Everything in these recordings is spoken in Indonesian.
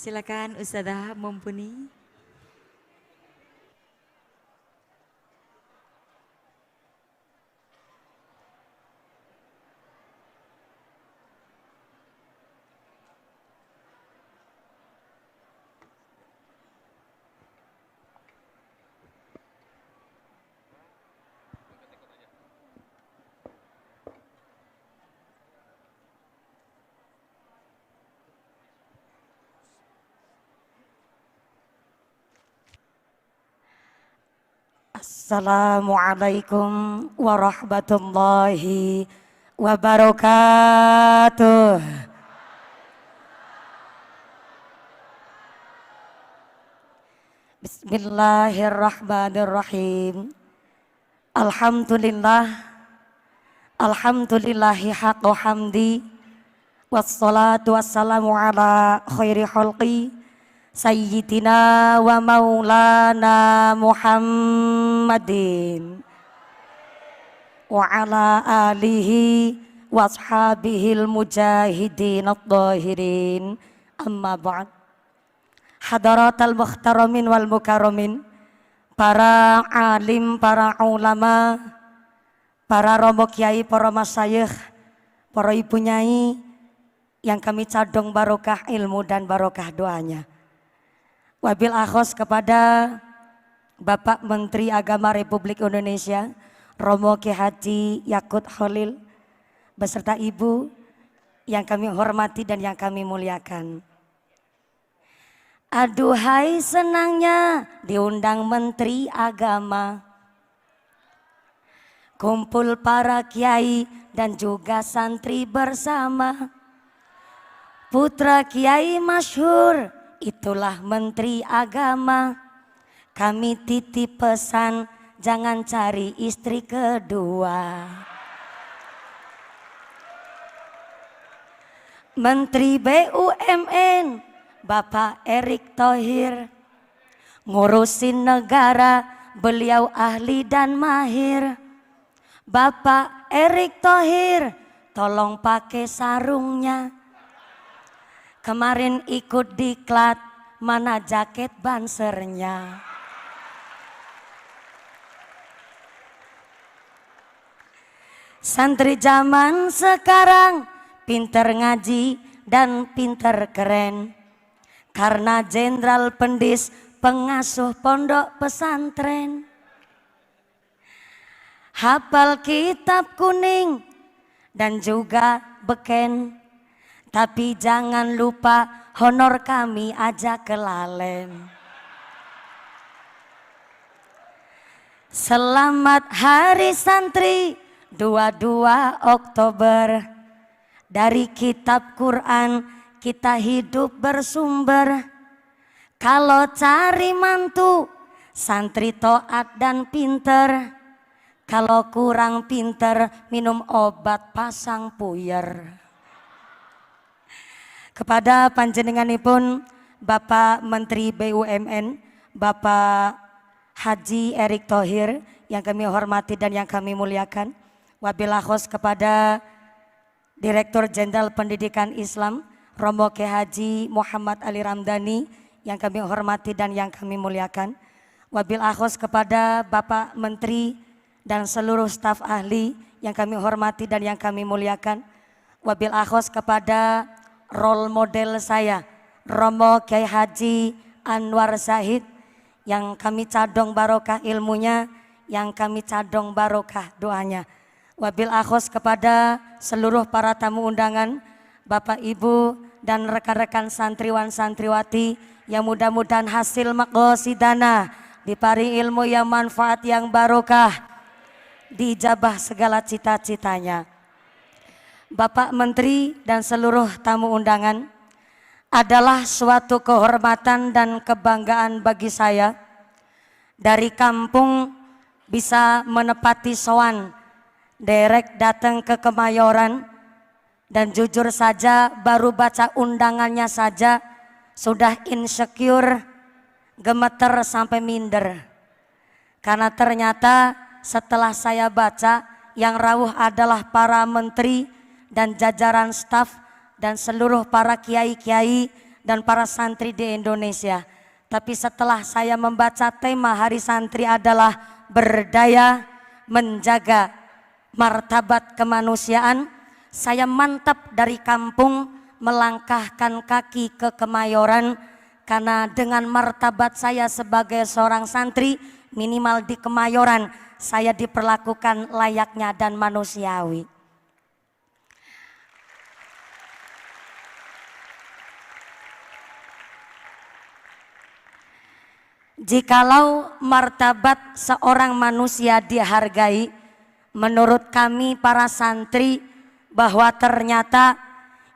Silakan Ustazah Mumpuni. Assalamualaikum warahmatullahi wabarakatuh. Bismillahirrahmanirrahim. Alhamdulillah, alhamdulillahi haqqa hamdi, wassalatu wassalamu ala khairi khalqi Sayyidina wa maulana Muhammadin wa ala alihi wa ashabihil mujahidin at-tahirin, amma ba'd. Hadaratal mukhtaramin wal mukarramin, para alim, para ulama, para romo kiai, para masyayikh, para ibu nyai yang kami cadong barokah ilmu dan barokah doanya. Wabil akhos kepada Bapak Menteri Agama Republik Indonesia Romo Kiai Haji Yakut Khalil beserta Ibu yang kami hormati dan yang kami muliakan. Aduhai senangnya diundang Menteri Agama, kumpul para kiai dan juga santri bersama. Putra kiai masyhur, itulah Menteri Agama. Kami titip pesan, jangan cari istri kedua. Menteri BUMN Bapak Erick Thohir, ngurusin negara beliau ahli dan mahir. Bapak Erick Thohir, tolong pakai sarungnya. Kemarin ikut diklat, mana jaket bansernya. Santri zaman sekarang pinter ngaji dan pinter keren, karena jenderal pendis pengasuh pondok pesantren. Hafal kitab kuning dan juga beken, tapi jangan lupa honor kami aja kelalen. Selamat Hari Santri 22 Oktober. Dari kitab Quran kita hidup bersumber. Kalau cari mantu, santri toat dan pinter. Kalau kurang pinter, minum obat pasang puyer. Kepada panjenenganipun Bapak Menteri BUMN Bapak Haji Erick Thohir yang kami hormati dan yang kami muliakan. Wabil akhos kepada Direktur Jenderal Pendidikan Islam Romo Kiai Haji Muhammad Ali Ramdhani yang kami hormati dan yang kami muliakan. Wabil akhos kepada Bapak Menteri dan seluruh staf ahli yang kami hormati dan yang kami muliakan. Wabil akhos kepada role model saya Romo Kiai Haji Anwar Zahid yang kami cadong barokah ilmunya, yang kami cadong barokah doanya. Wabil akhos kepada seluruh para tamu undangan, Bapak Ibu dan rekan-rekan santriwan santriwati yang mudah-mudahan hasil maqasidana dipari ilmu yang manfaat yang barokah, dijabah segala cita-citanya. Bapak Menteri dan seluruh tamu undangan, adalah suatu kehormatan dan kebanggaan bagi saya dari kampung bisa menepati sowan derek datang ke Kemayoran, dan jujur saja baru baca undangannya saja sudah insecure, gemeter sampai minder. Karena ternyata setelah saya baca yang rawuh adalah para menteri dan jajaran staf dan seluruh para kiai-kiai dan para santri di Indonesia. Tapi setelah saya membaca tema Hari Santri adalah berdaya menjaga martabat kemanusiaan, saya mantap dari kampung melangkahkan kaki ke Kemayoran, karena dengan martabat saya sebagai seorang santri, minimal di Kemayoran saya diperlakukan layaknya dan manusiawi. Jikalau martabat seorang manusia dihargai, menurut kami para santri bahwa ternyata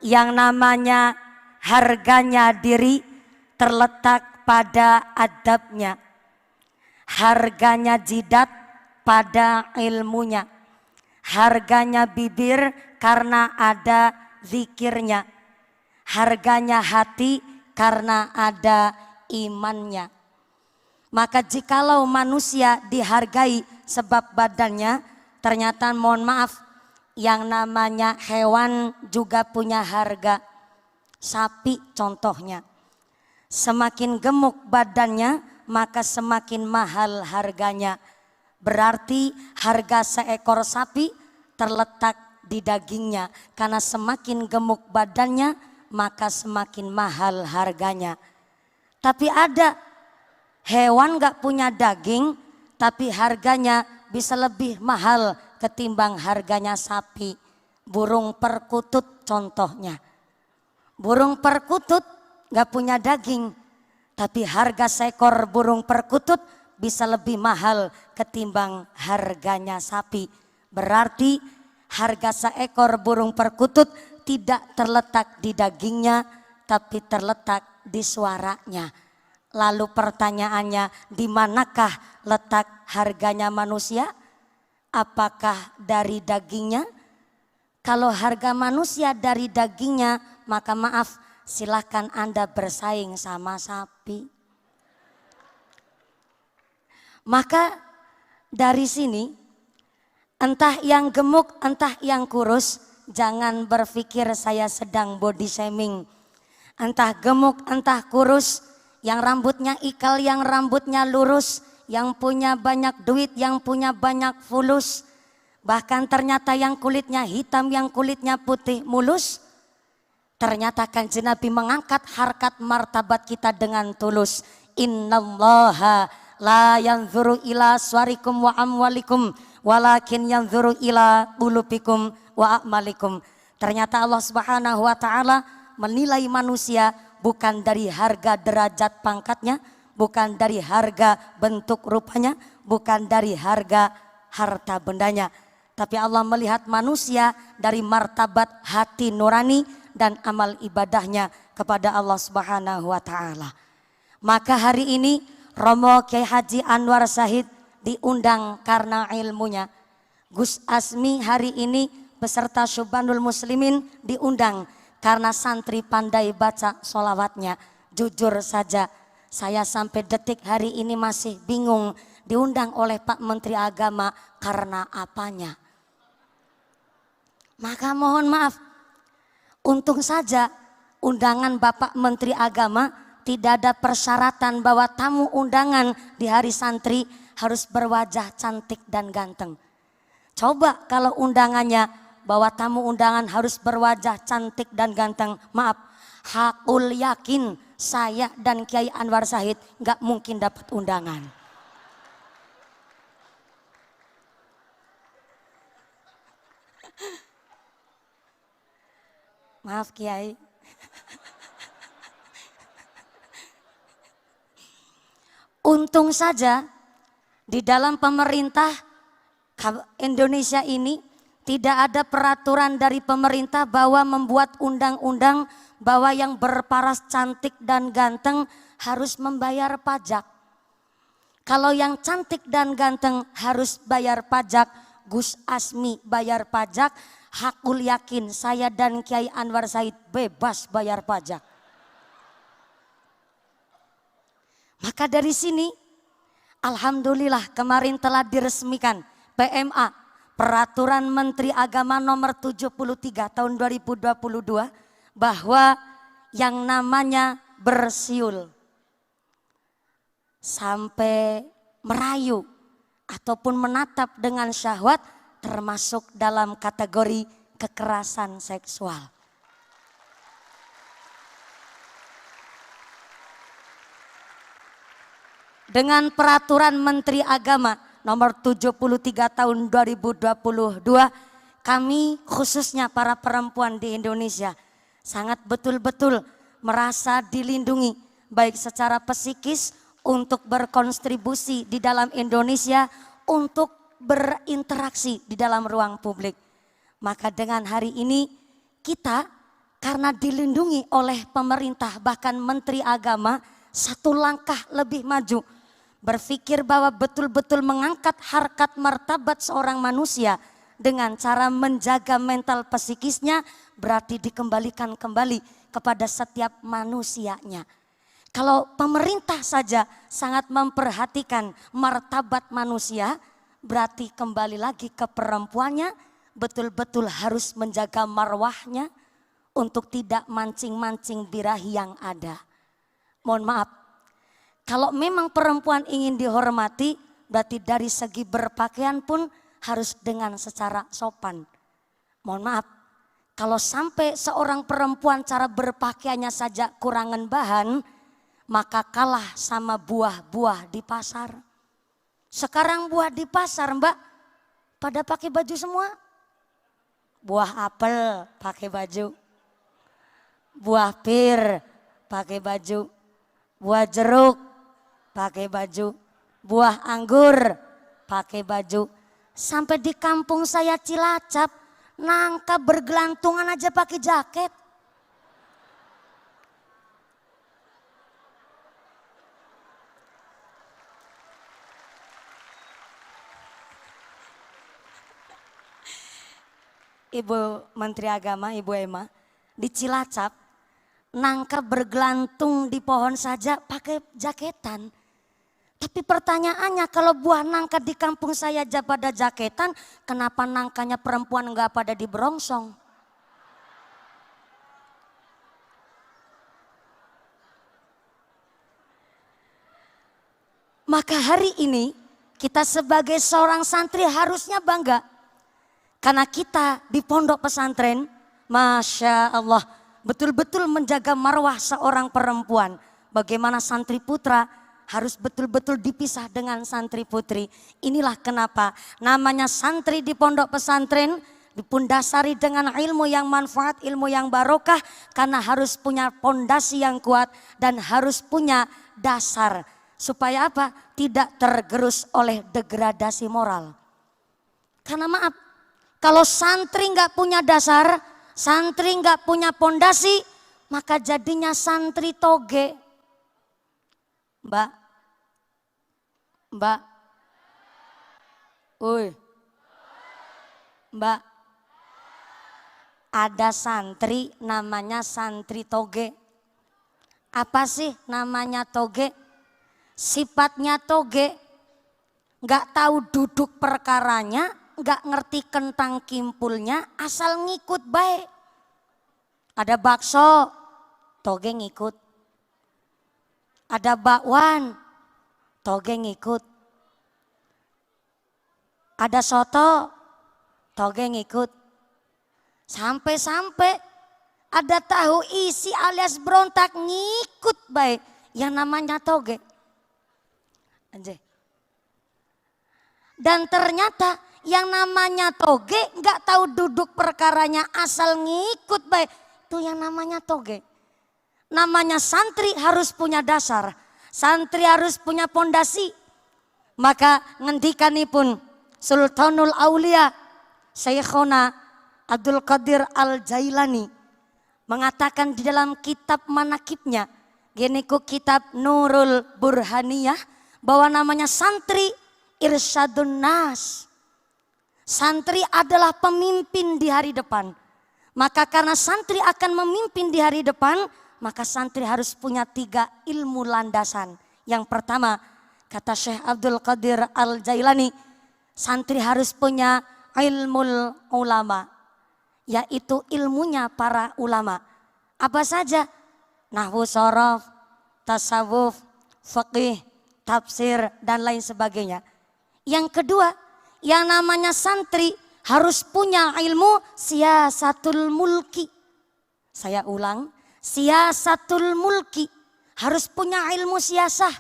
yang namanya harganya diri terletak pada adabnya, harganya jidat pada ilmunya, harganya bibir karena ada zikirnya, harganya hati karena ada imannya. Maka jikalau manusia dihargai sebab badannya, ternyata mohon maaf, yang namanya hewan juga punya harga. Sapi contohnya, semakin gemuk badannya maka semakin mahal harganya. Berarti harga seekor sapi terletak di dagingnya, karena semakin gemuk badannya maka semakin mahal harganya. Tapi ada hewan gak punya daging tapi harganya bisa lebih mahal ketimbang harganya sapi. Burung perkutut contohnya. Burung perkutut gak punya daging, tapi harga seekor burung perkutut bisa lebih mahal ketimbang harganya sapi. Berarti harga seekor burung perkutut tidak terletak di dagingnya, tapi terletak di suaranya. Lalu pertanyaannya, di manakah letak harganya manusia? Apakah dari dagingnya? Kalau harga manusia dari dagingnya, maka maaf, silahkan Anda bersaing sama sapi. Maka dari sini, entah yang gemuk, entah yang kurus, jangan berpikir saya sedang body shaming. Entah gemuk, entah kurus, yang rambutnya ikal, yang rambutnya lurus, yang punya banyak duit, yang punya banyak fulus, bahkan ternyata yang kulitnya hitam, yang kulitnya putih mulus. Ternyata Kanjeng Nabi mengangkat harkat martabat kita dengan tulus. Innallaha la yanzuru ila suwarikum wa amwalikum walakin yanzuru ila qulubikum wa a'malikum. Ternyata Allah Subhanahu wa taala menilai manusia bukan dari harga derajat pangkatnya, bukan dari harga bentuk rupanya, bukan dari harga harta bendanya. Tapi Allah melihat manusia dari martabat hati nurani dan amal ibadahnya kepada Allah Subhanahu wa taala. Maka hari ini Romo Kiai Haji Anwar Syahid diundang karena ilmunya. Gus Asmi hari ini beserta Syubanul Muslimin diundang karena santri pandai baca sholawatnya. Jujur saja, saya sampai detik hari ini masih bingung diundang oleh Pak Menteri Agama karena apanya. Maka mohon maaf, untung saja undangan Bapak Menteri Agama tidak ada persyaratan bahwa tamu undangan di hari santri harus berwajah cantik dan ganteng. Coba kalau undangannya bahwa tamu undangan harus berwajah cantik dan ganteng, maaf, hakul yakin saya dan Kiai Anwar Syahid gak mungkin dapat undangan. Maaf Kiai. Untung saja di dalam pemerintah Indonesia ini tidak ada peraturan dari pemerintah bahwa membuat undang-undang bahwa yang berparas cantik dan ganteng harus membayar pajak. Kalau yang cantik dan ganteng harus bayar pajak, Gus Asmi bayar pajak, hakul yakin saya dan Kiai Anwar Syahid bebas bayar pajak. Maka dari sini, alhamdulillah kemarin telah diresmikan PMA, Peraturan Menteri Agama nomor 73 tahun 2022, bahwa yang namanya bersiul sampai merayu ataupun menatap dengan syahwat termasuk dalam kategori kekerasan seksual. Dengan peraturan Menteri Agama nomor 73 tahun 2022, kami khususnya para perempuan di Indonesia sangat betul-betul merasa dilindungi baik secara psikis untuk berkontribusi di dalam Indonesia, untuk berinteraksi di dalam ruang publik. Maka dengan hari ini kita karena dilindungi oleh pemerintah bahkan Menteri Agama satu langkah lebih maju. Berpikir bahwa betul-betul mengangkat harkat martabat seorang manusia dengan cara menjaga mental psikisnya, berarti dikembalikan kembali kepada setiap manusianya. Kalau pemerintah saja sangat memperhatikan martabat manusia, berarti kembali lagi ke perempuannya, betul-betul harus menjaga marwahnya untuk tidak mancing-mancing birahi yang ada. Mohon maaf, kalau memang perempuan ingin dihormati, berarti dari segi berpakaian pun harus dengan secara sopan. Mohon maaf, kalau sampai seorang perempuan cara berpakaiannya saja kurangan bahan, maka kalah sama buah-buah di pasar. Sekarang buah di pasar Mbak, pada pakai baju semua. Buah apel pakai baju, buah pir pakai baju, buah jeruk pakai baju, buah anggur pakai baju. Sampai di kampung saya Cilacap, nangka bergelantungan aja pakai jaket. Ibu Menteri Agama, Ibu Emma, di Cilacap nangka bergelantung di pohon saja pakai jaketan. Tapi pertanyaannya, kalau buah nangka di kampung saya aja pada jaketan, kenapa nangkanya perempuan enggak pada di berongsong? Maka hari ini kita sebagai seorang santri harusnya bangga. Karena kita di pondok pesantren, Masya Allah, betul-betul menjaga marwah seorang perempuan. Bagaimana santri putra harus betul-betul dipisah dengan santri putri. Inilah kenapa namanya santri di pondok pesantren dipundasari dengan ilmu yang manfaat, ilmu yang barokah. Karena harus punya pondasi yang kuat dan harus punya dasar. Supaya apa? Tidak tergerus oleh degradasi moral. Karena maaf, kalau santri nggak punya dasar, santri nggak punya pondasi, maka jadinya santri toge. Mbak, Mbak, ada santri namanya santri toge. Apa sih namanya toge? Sifatnya toge, nggak tahu duduk perkaranya, nggak ngerti kentang kimpulnya, asal ngikut baik. Ada bakso, toge ngikut. Ada bakwan, toge ngikut. Ada soto, toge ngikut. Sampai-sampai ada tahu isi alias berontak ngikut baik. Yang namanya toge. Anjay. Dan ternyata yang namanya toge nggak tahu duduk perkaranya asal ngikut baik. Itu yang namanya toge. Namanya santri harus punya dasar. Santri harus punya pondasi. Maka ngendikanipun Sultanul Aulia Syekhona Abdul Qadir Al-Jailani mengatakan di dalam kitab manakibnya, geniku kitab Nurul Burhaniyah, bahwa namanya santri irsyadun nas. Santri adalah pemimpin di hari depan. Maka karena santri akan memimpin di hari depan, maka santri harus punya 3 ilmu landasan. Yang pertama, kata Syekh Abdul Qadir Al-Jailani, santri harus punya ilmul ulama, yaitu ilmunya para ulama. Apa saja? nahwu sorof, tasawuf, fikih, tafsir, dan lain sebagainya. Yang kedua, yang namanya santri harus punya ilmu siyasatul mulki. Saya ulang, siyasatul mulki. Harus punya ilmu siasah,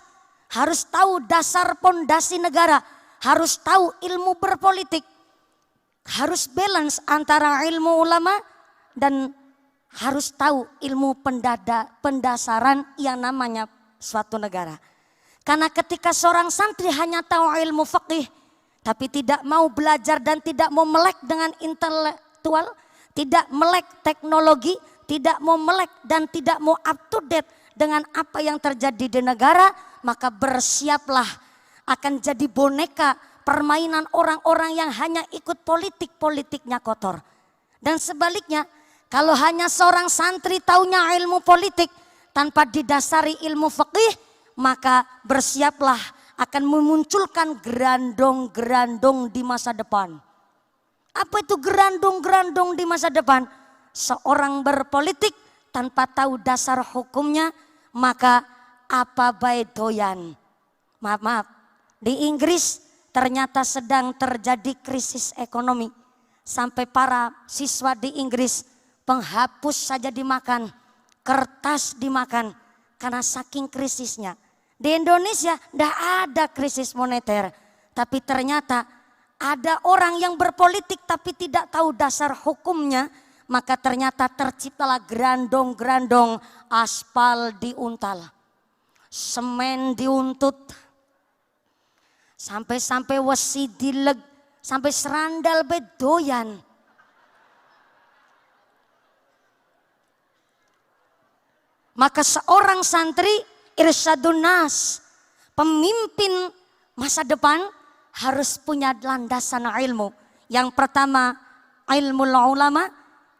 harus tahu dasar pondasi negara, harus tahu ilmu berpolitik, harus balance antara ilmu ulama dan harus tahu ilmu pendasaran yang namanya suatu negara. Karena ketika seorang santri hanya tahu ilmu fikih, tapi tidak mau belajar dan tidak mau melek dengan intelektual, tidak melek teknologi, tidak mau melek dan tidak mau up to date dengan apa yang terjadi di negara, maka bersiaplah akan jadi boneka permainan orang-orang yang hanya ikut politiknya kotor. Dan sebaliknya, kalau hanya seorang santri taunya ilmu politik tanpa didasari ilmu fikih, maka bersiaplah akan memunculkan gerandong-gerandong di masa depan. Apa itu gerandong-gerandong di masa depan? Seorang berpolitik tanpa tahu dasar hukumnya, maka apa baik doyan. Maaf, di Inggris ternyata sedang terjadi krisis ekonomi. Sampai para siswa di Inggris penghapus saja dimakan, kertas dimakan karena saking krisisnya. Di Indonesia tidak ada krisis moneter, tapi ternyata ada orang yang berpolitik tapi tidak tahu dasar hukumnya, maka ternyata terciptalah gerandong-gerandong, aspal diuntal, semen diuntut, sampai-sampai wesi dileg, sampai serandal bedoyan. Maka seorang santri irsyadun nas, pemimpin masa depan harus punya landasan ilmu. Yang pertama ilmu ulama,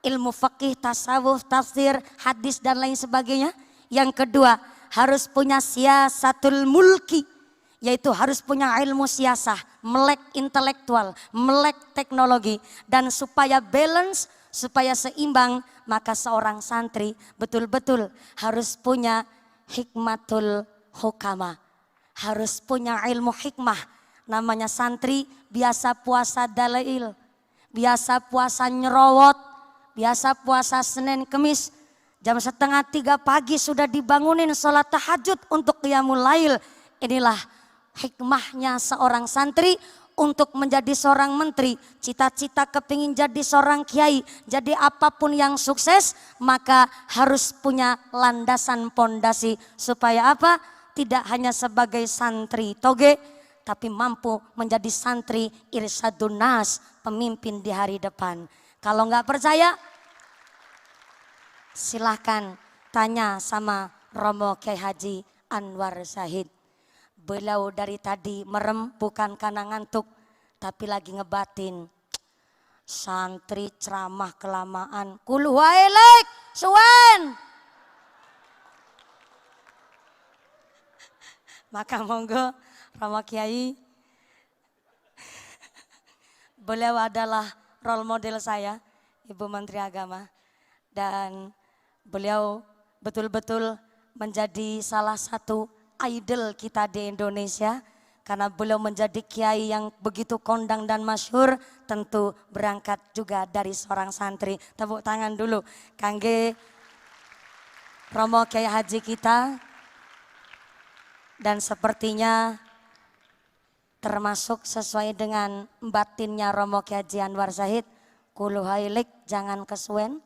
ilmu fikih, tasawuf, tafsir, hadis dan lain sebagainya. Yang kedua harus punya siyasatul mulki, yaitu harus punya ilmu siasah, melek intelektual, melek teknologi. Dan supaya balance, supaya seimbang, maka seorang santri betul-betul harus punya hikmatul hukama, harus punya ilmu hikmah. Namanya santri biasa puasa dalail, biasa puasa nyerowot, biasa puasa Senin Kemis, jam 2:30 pagi sudah dibangunin sholat tahajud untuk qiyamul lail. Inilah hikmahnya seorang santri untuk menjadi seorang menteri. Cita-cita kepingin jadi seorang kiai, jadi apapun yang sukses, maka harus punya landasan pondasi. Supaya apa? Tidak hanya sebagai santri toge, tapi mampu menjadi santri irsyadun nas, pemimpin di hari depan. Kalau nggak percaya, silahkan tanya sama Romo Kiai Haji Anwar Zahid. Beliau dari tadi merem bukan karena ngantuk, tapi lagi ngebatin. Santri ceramah kelamaan, kul wailek suwen. Maka monggo Romo Kiai, beliau adalah role model saya, Ibu Menteri Agama. Dan beliau betul-betul menjadi salah satu idol kita di Indonesia. Karena beliau menjadi kiai yang begitu kondang dan masyhur, tentu berangkat juga dari seorang santri. Tepuk tangan dulu kangge Romo Kiai Haji kita. Dan sepertinya termasuk sesuai dengan batinnya Romo Kiai Haji Anwar Zahid, kulu hailik jangan kesuwen.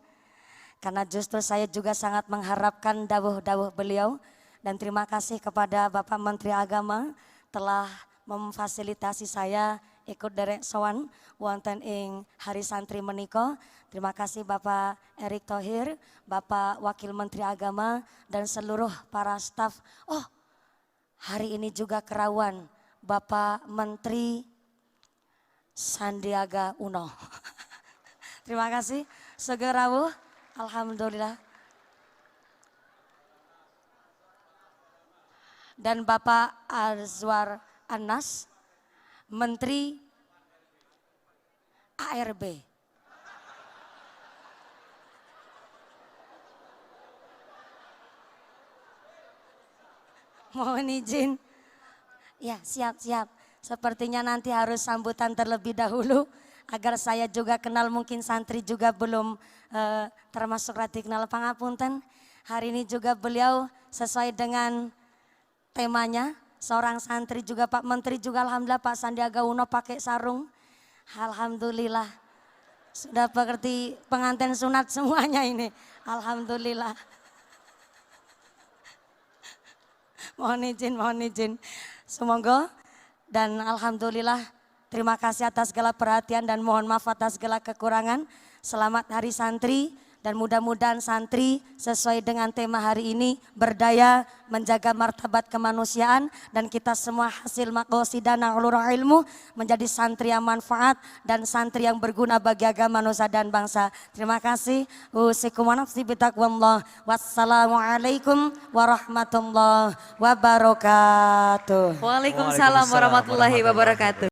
Karena justru saya juga sangat mengharapkan dawuh-dawuh beliau. Dan terima kasih kepada Bapak Menteri Agama telah memfasilitasi saya ikut derek sowan wonten ing Hari Santri menika. Terima kasih Bapak Erick Thohir, Bapak Wakil Menteri Agama dan seluruh para staf. Oh, hari ini juga kerawan Bapak Menteri Sandiaga Uno. Terima kasih. Segerawuh, alhamdulillah. Dan Bapak Azwar Anas, Menteri ARB. Mohon izin. Ya, siap-siap. Sepertinya nanti harus sambutan terlebih dahulu agar saya juga kenal, mungkin santri juga belum termasuk rati kenal, pangapunten. Hari ini juga beliau sesuai dengan temanya, seorang santri juga Pak Menteri juga alhamdulillah, Pak Sandiaga Uno pakai sarung. Alhamdulillah. Sudah seperti pengantin sunat semuanya ini. Alhamdulillah. Mohon izin. Semoga dan alhamdulillah, terima kasih atas segala perhatian dan mohon maaf atas segala kekurangan. Selamat Hari Santri dan mudah-mudahan santri sesuai dengan tema hari ini berdaya menjaga martabat kemanusiaan dan kita semua hasil maqasidana ulul ilmu menjadi santri yang manfaat dan santri yang berguna bagi agama, nusa dan bangsa. Terima kasih. Usikum wa nafsi bitaqwallah. Wassalamualaikum warahmatullahi wabarakatuh. Waalaikumsalam warahmatullahi wabarakatuh.